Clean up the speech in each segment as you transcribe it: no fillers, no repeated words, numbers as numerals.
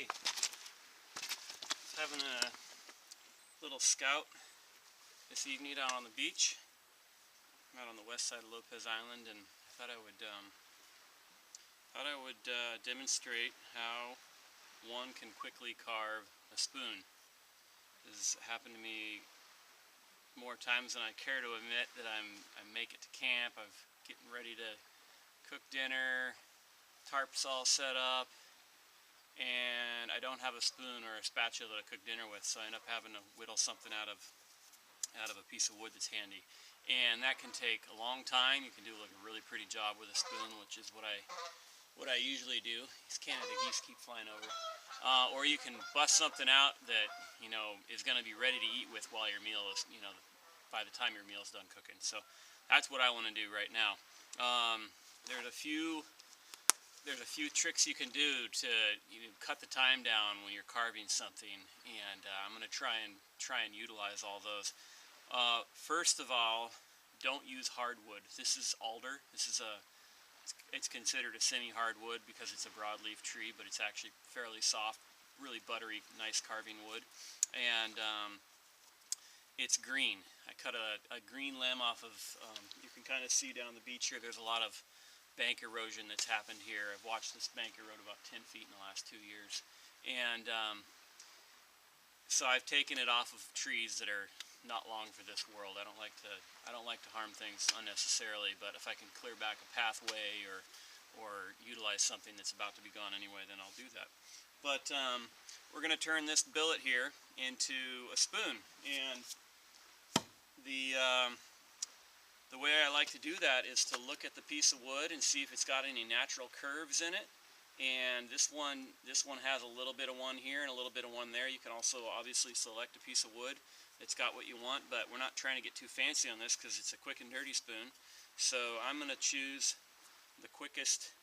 Hey, having a little scout this evening out on the beach. I'm out on the west side of Lopez Island, and I thought I would demonstrate how one can quickly carve a spoon. This has happened to me more times than I care to admit. That I make it to camp. I'm getting ready to cook dinner, tarps all set up, and I don't have a spoon or a spatula to cook dinner with, so I end up having to whittle something out of a piece of wood that's handy. And that can take a long time. You can do like a really pretty job with a spoon, which is what I usually do. These Canada geese keep flying over. Or you can bust something out that is going to be ready to eat with while your meal is, by the time your meal is done cooking. So that's what I want to do right now. There's a few tricks you can do to cut the time down when you're carving something, and I'm going to try and utilize all those. First of all, don't use hardwood. This is alder. It's considered a semi-hardwood because it's a broadleaf tree, but it's actually fairly soft, really buttery, nice carving wood. And it's green. I cut a green limb off of, you can kind of see down the beach here, there's a lot of bank erosion that's happened here. I've watched this bank erode about 10 feet in the last 2 years. And so I've taken it off of trees that are not long for this world. I don't like to harm things unnecessarily, but if I can clear back a pathway or utilize something that's about to be gone anyway, then I'll do that. But we're going to turn this billet here into a spoon, and the way I like to do that is to look at the piece of wood and see if it's got any natural curves in it. And this one has a little bit of one here and a little bit of one there. You can also obviously select a piece of wood that's got what you want, but we're not trying to get too fancy on this because it's a quick and dirty spoon. So I'm going to choose the quickest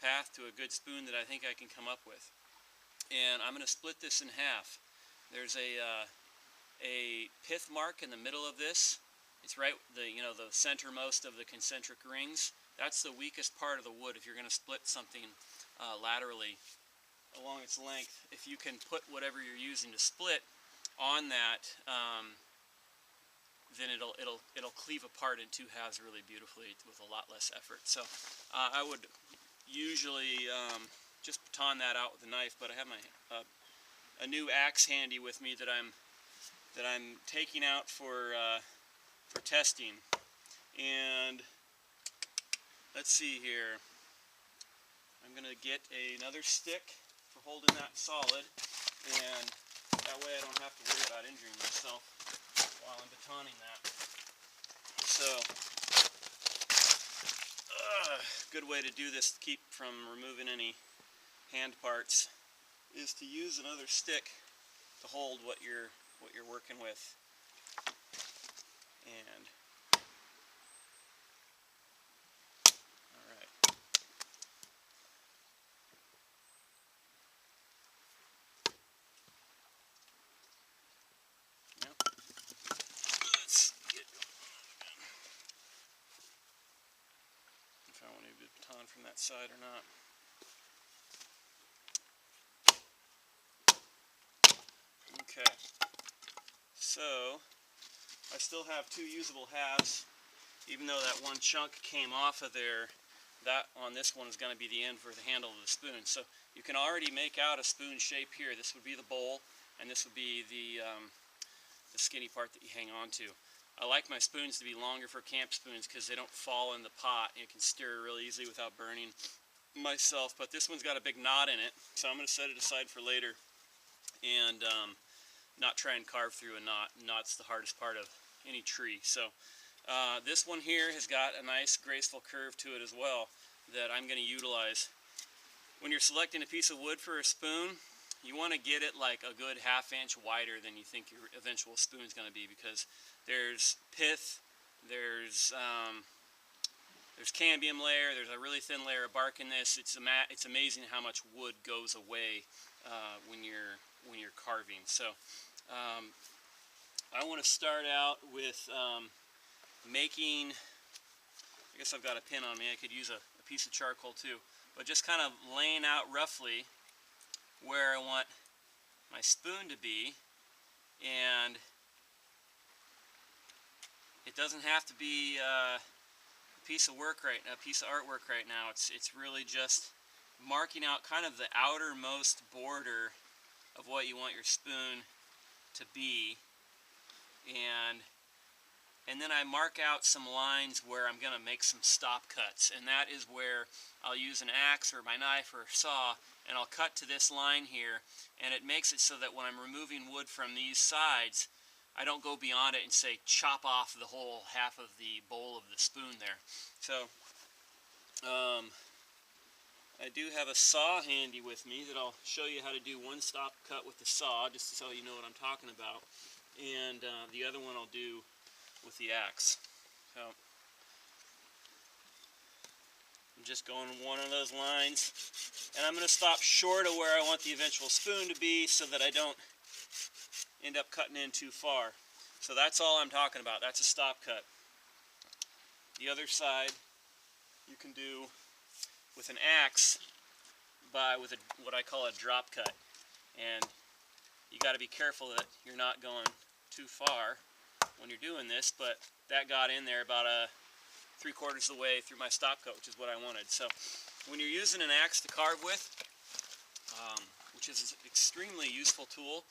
path to a good spoon that I think I can come up with. And I'm going to split this in half. There's a pith mark in the middle of this. It's right, the centermost of the concentric rings. That's the weakest part of the wood. If you're going to split something laterally along its length, if you can put whatever you're using to split on that, then it'll cleave apart in two halves really beautifully with a lot less effort. So I would usually just baton that out with a knife, but I have my a new axe handy with me that I'm taking out for testing. And let's see here. I'm going to get another stick for holding that solid, and that way I don't have to worry about injuring myself while I'm batoning that. So, good way to do this to keep from removing any hand parts is to use another stick to hold what you're working with. And if I want to baton from that side or not. Okay, so I still have two usable halves, even though that one chunk came off of there. That on this one is going to be the end for the handle of the spoon. So you can already make out a spoon shape here. This would be the bowl, and this would be the skinny part that you hang on to. I like my spoons to be longer for camp spoons because they don't fall in the pot. You can stir really easily without burning myself. But this one's got a big knot in it, so I'm going to set it aside for later and not try and carve through a knot. Knot's the hardest part of any tree. So this one here has got a nice graceful curve to it as well that I'm going to utilize. When you're selecting a piece of wood for a spoon, you want to get it like a good ½ inch wider than you think your eventual spoon is going to be, because there's pith, there's cambium layer, there's a really thin layer of bark in this. It's amazing how much wood goes away when you're carving. So I want to start out with making, I guess I've got a pin on me, I could use a piece of charcoal too, but just kind of laying out roughly where I want my spoon to be, and it doesn't have to be a piece of work a piece of artwork right now. It's really just marking out kind of the outermost border of what you want your spoon to be, and then I mark out some lines where I'm going to make some stop cuts, and that is where I'll use an axe or my knife or saw, and I'll cut to this line here, and it makes it so that when I'm removing wood from these sides, I don't go beyond it and say chop off the whole half of the bowl of the spoon there. So I do have a saw handy with me that I'll show you how to do one stop cut with the saw, just so you know what I'm talking about, and the other one I'll do with the axe. So I'm just going one of those lines, and I'm going to stop short of where I want the eventual spoon to be so that I don't end up cutting in too far. So that's all I'm talking about. That's a stop cut. The other side you can do with an axe with what I call a drop cut, and you got to be careful that you're not going too far when you're doing this, but that got in there about 3/4 of the way through my stop cut, which is what I wanted. So when you're using an axe to carve with, which is an extremely useful tool,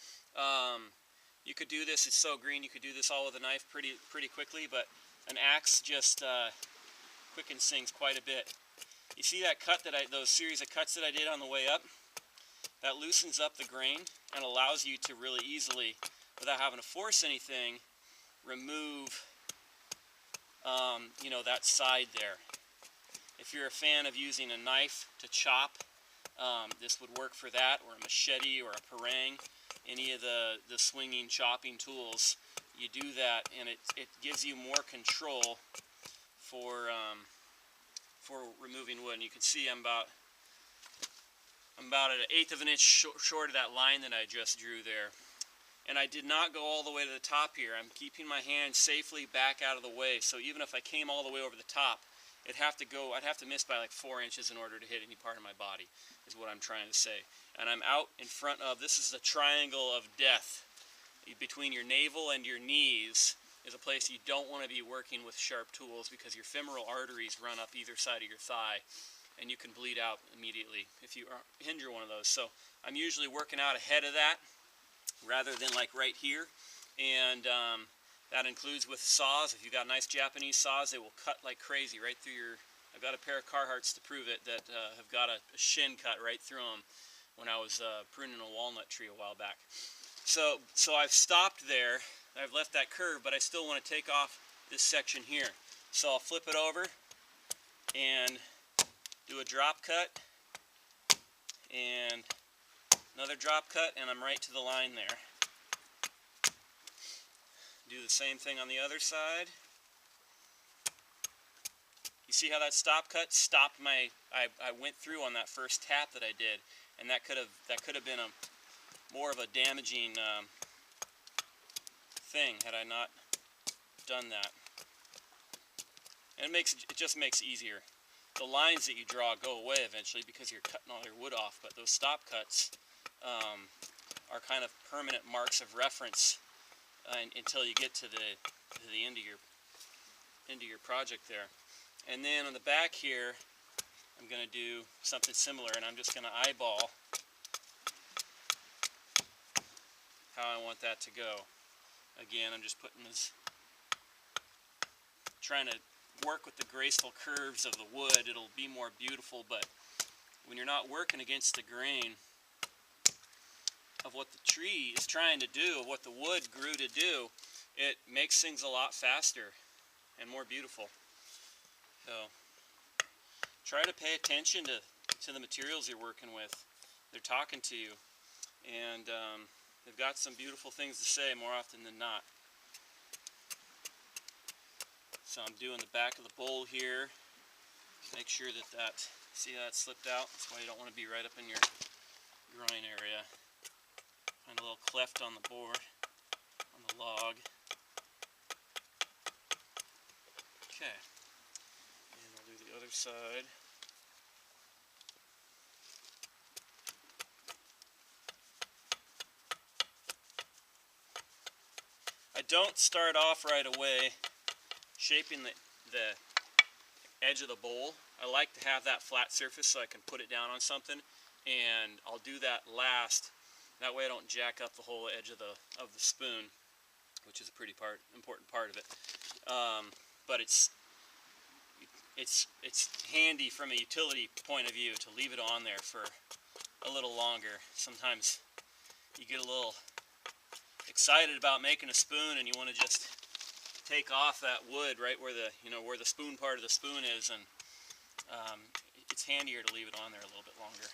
you could do this, it's so green, you could do this all with a knife pretty quickly, but an axe just quickens things quite a bit. You see that cut those series of cuts that I did on the way up? That loosens up the grain and allows you to really easily, without having to force anything, remove that side there. If you're a fan of using a knife to chop, this would work for that, or a machete or a parang, any of the swinging chopping tools. You do that, and it gives you more control for removing wood. And you can see I'm about an 1/8 of an inch short of that line that I just drew there. And I did not go all the way to the top here. I'm keeping my hand safely back out of the way, so even if I came all the way over the top, I'd have to miss by like 4 inches in order to hit any part of my body, is what I'm trying to say. And I'm out in front of, this is the triangle of death. Between your navel and your knees is a place you don't want to be working with sharp tools, because your femoral arteries run up either side of your thigh, and you can bleed out immediately if you injure one of those. So I'm usually working out ahead of that, rather than like right here, and that includes with saws. If you've got nice Japanese saws, they will cut like crazy right through your, I've got a pair of Carhartts to prove it that have got a shin cut right through them when I was pruning a walnut tree a while back. So I've stopped there, I've left that curve, but I still want to take off this section here. So I'll flip it over and do a drop cut, and another drop cut, and I'm right to the line there. Do the same thing on the other side. You see how that stop cut stopped I went through on that first tap that I did, and that could have been more of a damaging thing had I not done that. And it just makes it easier. The lines that you draw go away eventually because you're cutting all your wood off, but those stop cuts are kind of permanent marks of reference until you get to the end of your project there. And then on the back here, I'm going to do something similar, and I'm just going to eyeball how I want that to go. Again, I'm just putting this, trying to work with the graceful curves of the wood. It'll be more beautiful, but when you're not working against the grain of what the tree is trying to do, of what the wood grew to do, it makes things a lot faster and more beautiful. So try to pay attention to the materials you're working with. They're talking to you, and they've got some beautiful things to say more often than not. So I'm doing the back of the bowl here. Make sure that see how that slipped out? That's why you don't want to be right up in your groin area. Find a little cleft on the board, on the log. Okay. And I'll do the other side. don't start off right away shaping the edge of the bowl. I like to have that flat surface so I can put it down on something, and I'll do that last. That way I don't jack up the whole edge of the spoon, which is a pretty important part of it. But it's handy from a utility point of view to leave it on there for a little longer. Sometimes you get a little excited about making a spoon and you want to just take off that wood right where the spoon part of the spoon is, and it's handier to leave it on there a little bit longer.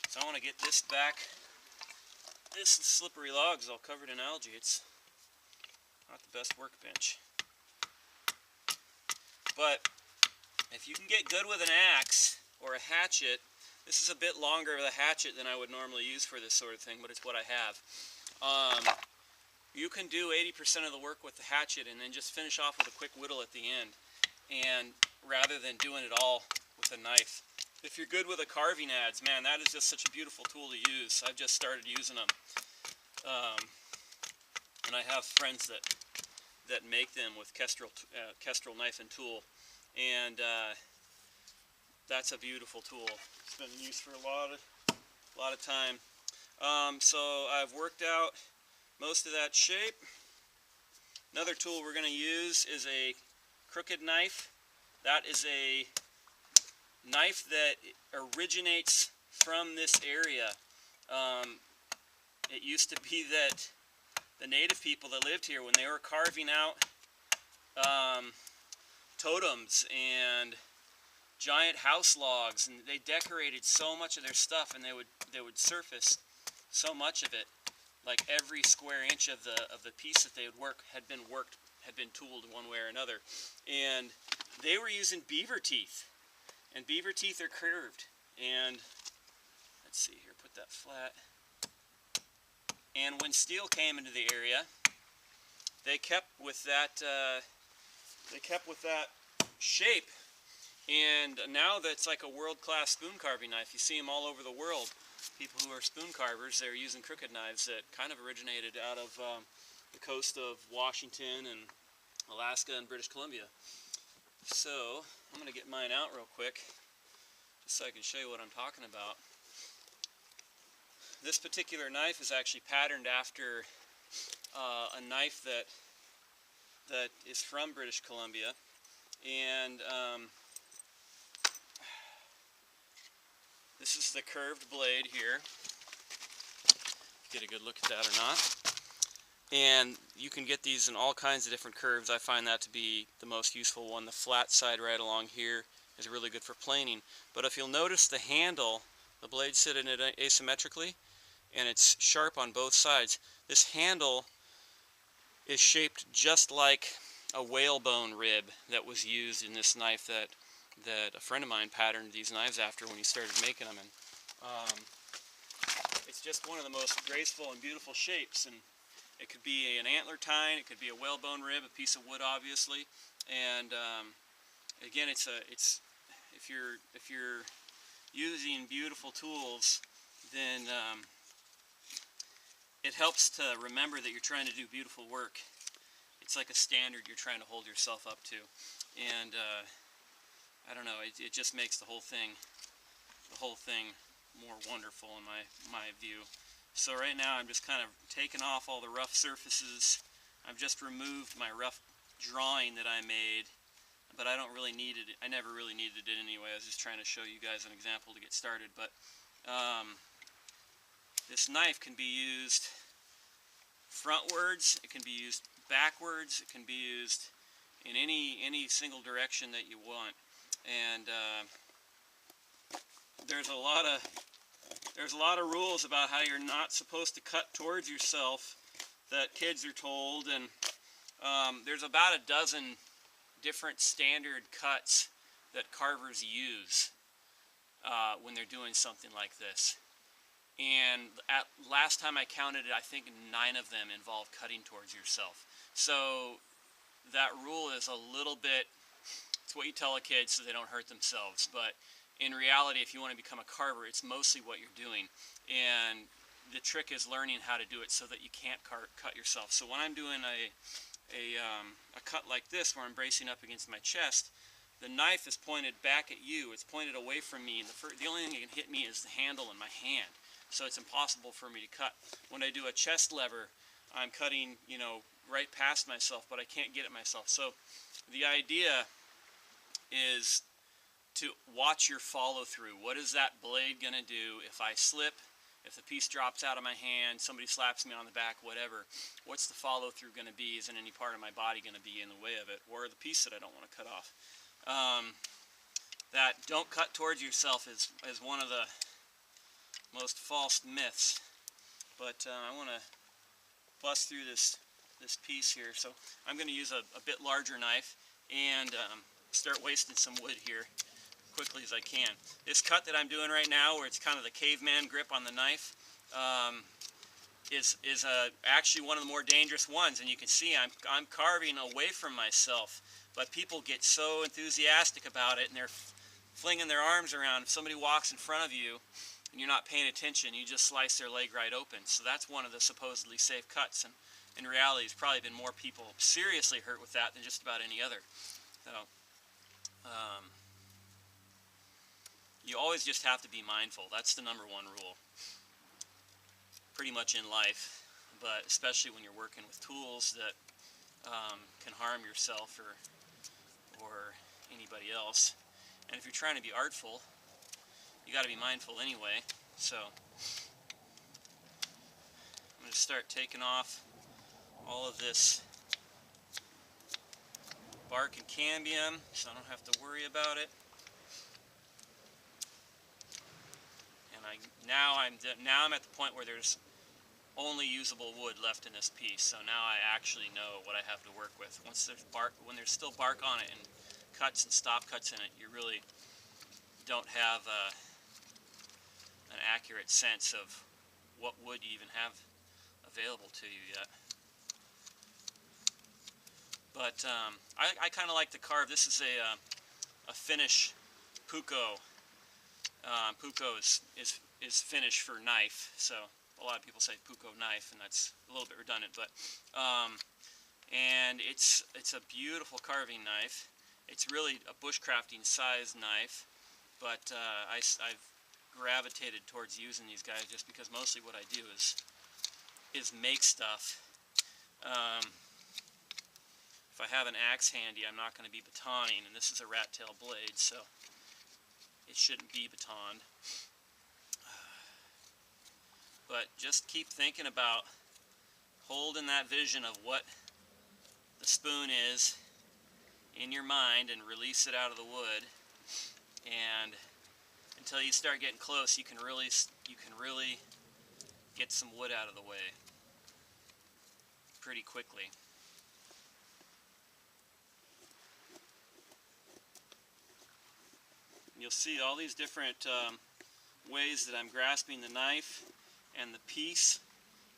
So I want to get this back. This slippery log is all covered in algae. It's not the best workbench. But if you can get good with an axe or a hatchet, this is a bit longer of a hatchet than I would normally use for this sort of thing, but it's what I have. You can do 80% of the work with the hatchet and then just finish off with a quick whittle at the end, and rather than doing it all with a knife. If you're good with the carving adze, man, that is just such a beautiful tool to use. I've just started using them, and I have friends that make them with Kestrel knife and tool, and that's a beautiful tool. It's been in use for a lot of time. So I've worked out most of that shape. Another tool we're going to use is a crooked knife. That is a knife that originates from this area. It used to be that the native people that lived here, when they were carving out totems and giant house logs, and they decorated so much of their stuff, and they would surface so much of it. Like every square inch of the piece that they would work had been tooled one way or another. And they were using beaver teeth. And beaver teeth are curved. And let's see here, put that flat. And when steel came into the area, they kept with that shape. And now that's like a world-class spoon carving knife. You see them all over the world. People who are spoon carvers, they're using crooked knives that kind of originated out of the coast of Washington and Alaska and British Columbia. So I'm going to get mine out real quick just so I can show you what I'm talking about. This particular knife is actually patterned after a knife that is from British Columbia, and this is the curved blade here. Get a good look at that or not. And you can get these in all kinds of different curves. I find that to be the most useful one. The flat side right along here is really good for planing. But if you'll notice the handle, the blades sit in it asymmetrically, and it's sharp on both sides. This handle is shaped just like a whalebone rib that was used in this knife that a friend of mine patterned these knives after when he started making them. And it's just one of the most graceful and beautiful shapes. And it could be an antler tine, it could be a whalebone rib, a piece of wood, obviously. And again, if you're using beautiful tools, then it helps to remember that you're trying to do beautiful work. It's like a standard you're trying to hold yourself up to, and I don't know, it just makes the whole thing more wonderful in my view. So right now I'm just kind of taking off all the rough surfaces. I've just removed my rough drawing that I made, but I don't really need it. I never really needed it anyway. I was just trying to show you guys an example to get started. But this knife can be used frontwards, it can be used backwards, it can be used in any single direction that you want. And there's a lot of rules about how you're not supposed to cut towards yourself that kids are told, and there's about a dozen different standard cuts that carvers use when they're doing something like this. And last time I counted it, I think 9 of them involve cutting towards yourself. So that rule is a little bit, it's what you tell a kid so they don't hurt themselves. But in reality, if you want to become a carver, it's mostly what you're doing. And the trick is learning how to do it so that you can't cut yourself. So when I'm doing a cut like this where I'm bracing up against my chest, the knife is pointed back at you. It's pointed away from me, and the only thing that can hit me is the handle in my hand. So it's impossible for me to cut. When I do a chest lever, I'm cutting, you know, right past myself, but I can't get at myself. So the idea is to watch your follow through. What is that blade going to do if I slip, if the piece drops out of my hand, somebody slaps me on the back, whatever? What's the follow through going to be? Isn't any part of my body going to be in the way of it, or the piece that I don't want to cut off? That don't cut towards yourself is one of the most false myths. But I want to bust through this piece here. So I'm going to use a bit larger knife and start wasting some wood here quickly as I can. This cut that I'm doing right now, where it's kind of the caveman grip on the knife, is actually one of the more dangerous ones. And you can see I'm carving away from myself, but people get so enthusiastic about it, and they're flinging their arms around. If somebody walks in front of you and you're not paying attention, you just slice their leg right open. So that's one of the supposedly safe cuts, and in reality there's probably been more people seriously hurt with that than just about any other. So you always just have to be mindful. That's the #1 rule pretty much in life, but especially when you're working with tools that can harm yourself or anybody else. And if you're trying to be artful, you got to be mindful anyway. So I'm going to start taking off all of this bark and cambium so I don't have to worry about it. And now I'm at the point where there's only usable wood left in this piece. So now I actually know what I have to work with. Once there's bark, when there's still bark on it and cuts and stop cuts in it, you really don't have an accurate sense of what wood you even have available to you yet. But I kind of like to carve. This is a Finnish puukko. Puukko is Finnish for knife, so a lot of people say puukko knife, and that's a little bit redundant. But and it's a beautiful carving knife. It's really a bushcrafting size knife, but I've gravitated towards using these guys just because mostly what I do is make stuff. If I have an axe handy, I'm not going to be batoning, and this is a rat tail blade, so it shouldn't be batoned. But just keep thinking about holding that vision of what the spoon is in your mind and release it out of the wood. And until you start getting close, you can really get some wood out of the way pretty quickly. You'll see all these different ways that I'm grasping the knife and the piece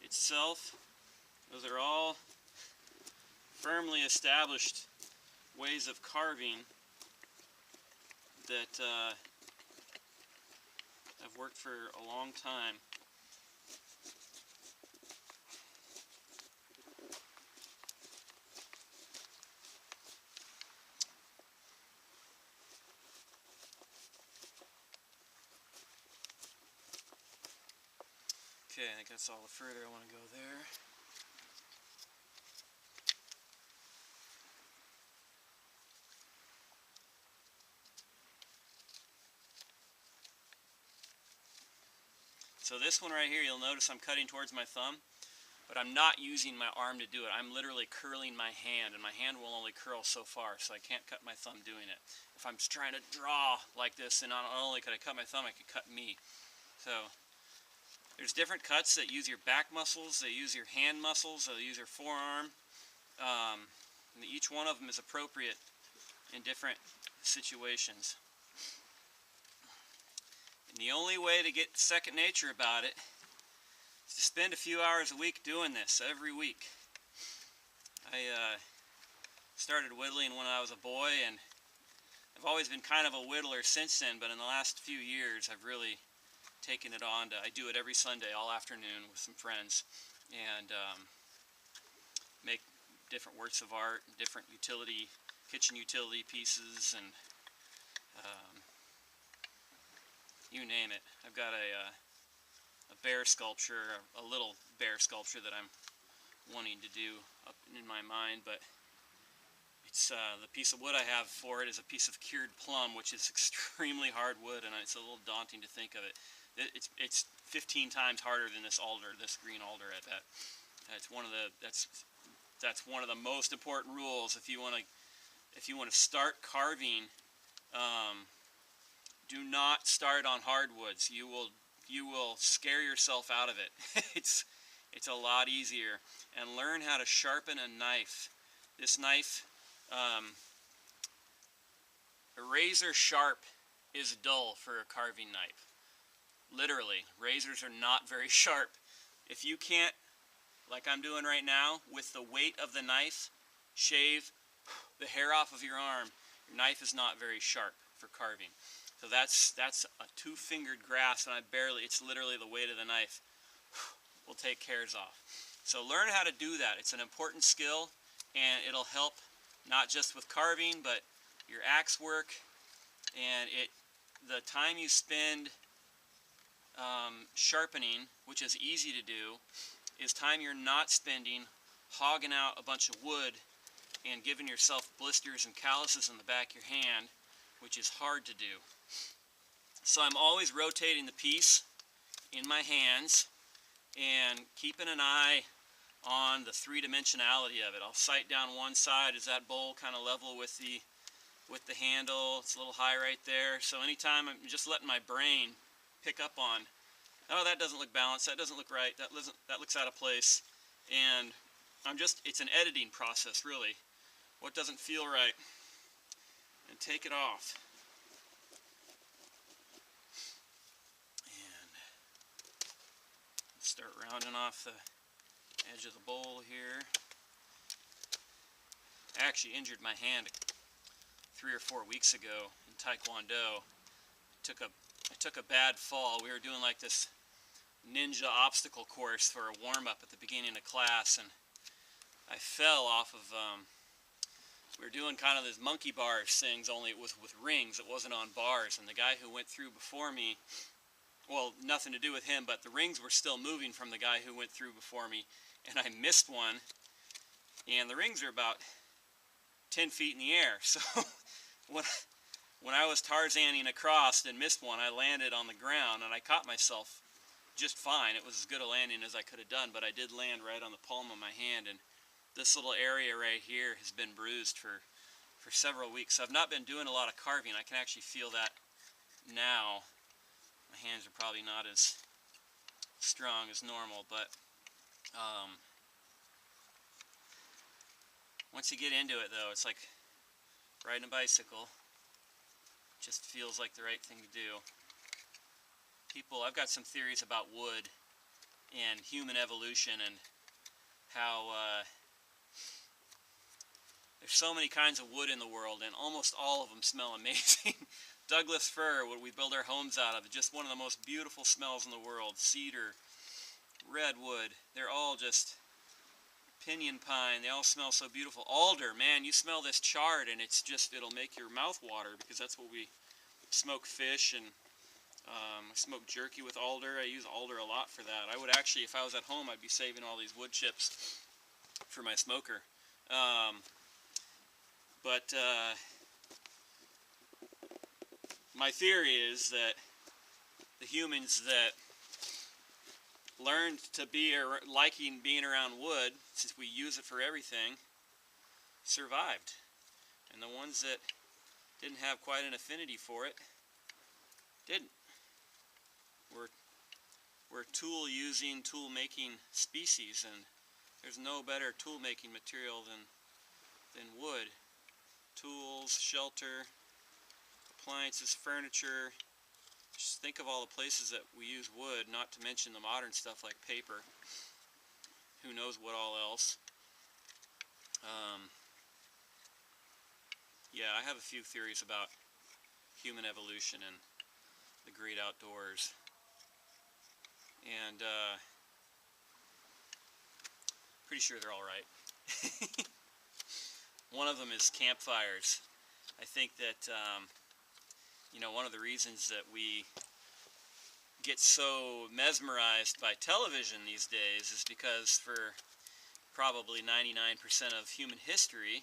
itself. Those are all firmly established ways of carving that have worked for a long time. Okay, I think that's all the further I want to go there. So this one right here, you'll notice I'm cutting towards my thumb, but I'm not using my arm to do it. I'm literally curling my hand, and my hand will only curl so far, so I can't cut my thumb doing it. If I'm just trying to draw like this, then not only could I cut my thumb, I could cut me. So there's different cuts that use your back muscles, they use your hand muscles, they use your forearm. And each one of them is appropriate in different situations. And the only way to get second nature about it is to spend a few hours a week doing this every week. I started whittling when I was a boy, and I've always been kind of a whittler since then, but in the last few years I've really taken it on. I do it every Sunday all afternoon with some friends, and make different works of art, different kitchen utility pieces, and you name it. I've got a bear sculpture, a little bear sculpture that I'm wanting to do up in my mind, but it's the piece of wood I have for it is a piece of cured plum, which is extremely hard wood, and it's a little daunting to think of it. It's 15 times harder than this alder, this green alder. I bet. That's one of the most important rules if you want to start carving. Do not start on hardwoods. You will scare yourself out of it. It's a lot easier. And learn how to sharpen a knife. This knife, a razor sharp is dull for a carving knife. Literally, razors are not very sharp. If you can't, like I'm doing right now, with the weight of the knife, shave the hair off of your arm, your knife is not very sharp for carving. So that's a two-fingered grasp, and it's literally the weight of the knife will take hairs off. So learn how to do that. It's an important skill, and it'll help not just with carving, but your axe work, and the time you spend sharpening, which is easy to do, is time you're not spending hogging out a bunch of wood and giving yourself blisters and calluses in the back of your hand, which is hard to do. So I'm always rotating the piece in my hands and keeping an eye on the three-dimensionality of it. I'll sight down one side. Is that bowl kind of level with the handle? It's a little high right there. So anytime I'm just letting my brain pick up on, oh, that doesn't look balanced, that doesn't look right, that looks out of place. And it's an editing process, really. What doesn't feel right? And take it off. And start rounding off the edge of the bowl here. I actually injured my hand 3 or 4 weeks ago in Taekwondo. I took a bad fall. We were doing like this ninja obstacle course for a warm-up at the beginning of class, and I fell off of, we were doing kind of these monkey bars things, only it was with rings, it wasn't on bars, and the guy who went through before me, well, nothing to do with him, but the rings were still moving from the guy who went through before me, and I missed one, and the rings are about 10 feet in the air, so when I was Tarzaning across and missed one, I landed on the ground, and I caught myself just fine. It was as good a landing as I could have done, but I did land right on the palm of my hand, and this little area right here has been bruised for several weeks. So I've not been doing a lot of carving. I can actually feel that now. My hands are probably not as strong as normal, but once you get into it, though, it's like riding a bicycle. It just feels like the right thing to do. I've got some theories about wood and human evolution and how there's so many kinds of wood in the world, and almost all of them smell amazing. Douglas fir, what we build our homes out of, just one of the most beautiful smells in the world. Cedar, redwood, they're all just pinyon pine, they all smell so beautiful. Alder, man, you smell this chard and it'll make your mouth water, because that's what we smoke fish, and I smoke jerky with alder. I use alder a lot for that. I would actually, if I was at home, I'd be saving all these wood chips for my smoker. My theory is that the humans that learned to be liking being around wood, since we use it for everything, survived. And the ones that didn't have quite an affinity for it didn't. We're tool-using, tool-making species, and there's no better tool-making material than wood. Tools, shelter, appliances, furniture. Just think of all the places that we use wood, not to mention the modern stuff like paper. Who knows what all else. Yeah, I have a few theories about human evolution and the great outdoors. And pretty sure they're all right. One of them is campfires. I think that one of the reasons that we get so mesmerized by television these days is because for probably 99% of human history,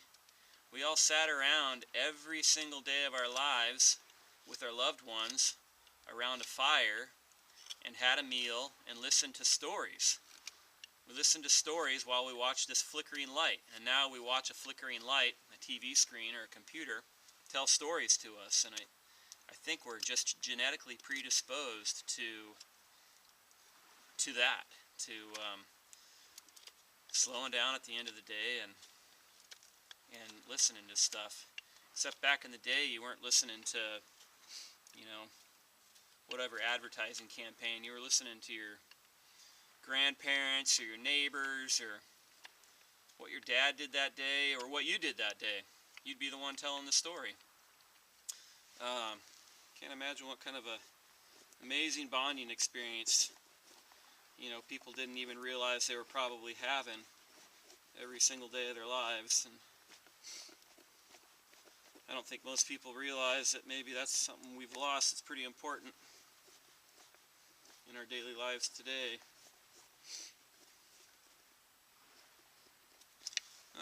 we all sat around every single day of our lives with our loved ones around a fire and had a meal and listened to stories. We listened to stories while we watched this flickering light, and now we watch a flickering light, a TV screen or a computer, tell stories to us, and I think we're just genetically predisposed to that, to slowing down at the end of the day and listening to stuff. Except back in the day, you weren't listening to, whatever advertising campaign. You were listening to your grandparents or your neighbors or what your dad did that day or what you did that day. You'd be the one telling the story. Can't imagine what kind of a amazing bonding experience people didn't even realize they were probably having every single day of their lives. And I don't think most people realize that maybe that's something we've lost. It's pretty important in our daily lives today.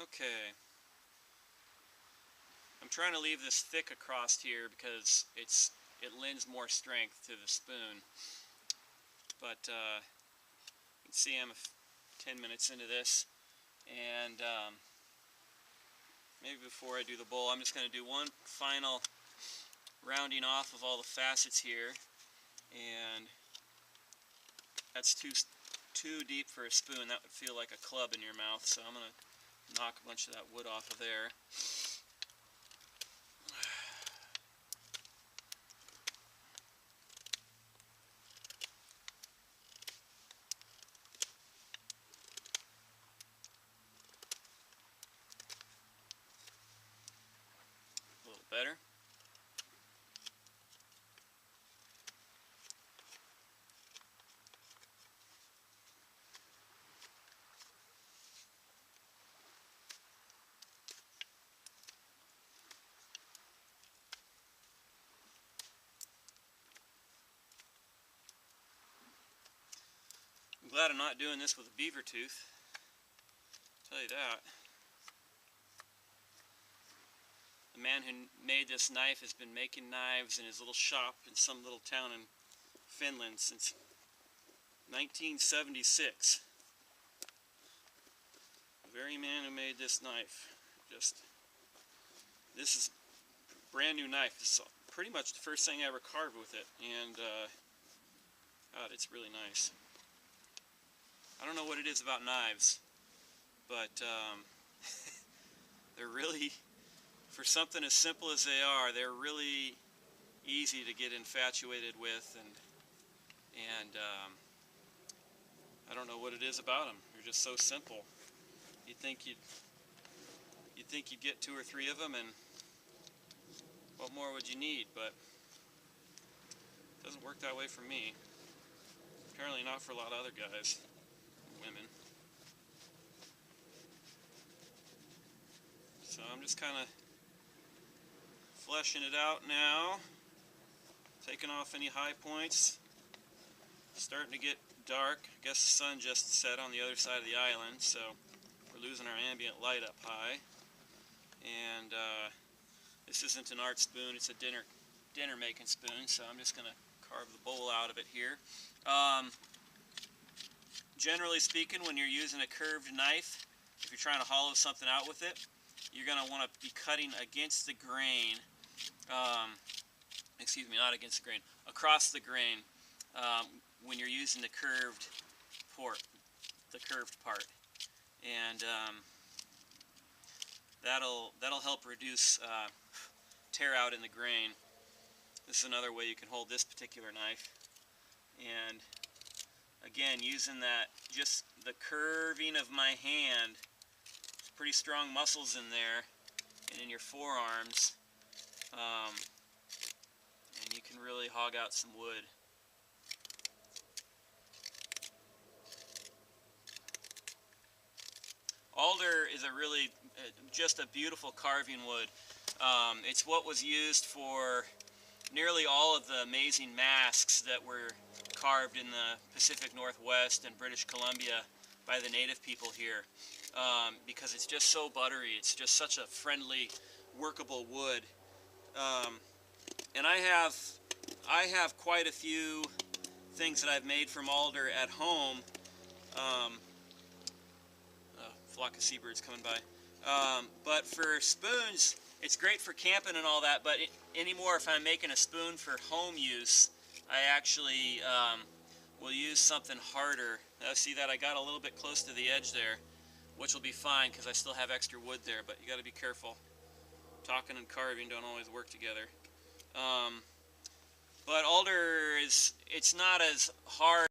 Okay. I'm trying to leave this thick across here because it lends more strength to the spoon. But you can see I'm 10 minutes into this, and maybe before I do the bowl, I'm just going to do one final rounding off of all the facets here, and that's too deep for a spoon. That would feel like a club in your mouth, so I'm going to knock a bunch of that wood off of there. A little better. I'm glad I'm not doing this with a beaver tooth. I'll tell you that. The man who made this knife has been making knives in his little shop in some little town in Finland since 1976. The very man who made this knife. This is a brand new knife. This is pretty much the first thing I ever carved with it, and God, it's really nice. I don't know what it is about knives, but they're really, for something as simple as they are, they're really easy to get infatuated with, and I don't know what it is about them. They're just so simple. You'd think you'd get 2 or 3 of them, and what more would you need? But it doesn't work that way for me. Apparently not for a lot of other guys, women. So I'm just kind of fleshing it out now, taking off any high points. Starting to get dark. I guess the sun just set on the other side of the island, so we're losing our ambient light up high. And this isn't an art spoon, it's a dinner making spoon, so I'm just going to carve the bowl out of it here. Generally speaking, when you're using a curved knife, if you're trying to hollow something out with it, you're going to want to be cutting against the grain, excuse me, not against the grain, across the grain, when you're using the curved part, and that'll help reduce tear out in the grain. This is another way you can hold this particular knife, and again, using that, just the curving of my hand, pretty strong muscles in there and in your forearms, and you can really hog out some wood. Alder is a really just a beautiful carving wood. It's what was used for nearly all of the amazing masks that were carved in the Pacific Northwest and British Columbia by the native people here, because it's just so buttery. It's just such a friendly, workable wood. And I have quite a few things that I've made from alder at home. A flock of seabirds coming by. But for spoons, it's great for camping and all that, but anymore, if I'm making a spoon for home use, I actually will use something harder. See that? I got a little bit close to the edge there, which will be fine because I still have extra wood there, but you got to be careful. Talking and carving don't always work together. But alder it's not as hard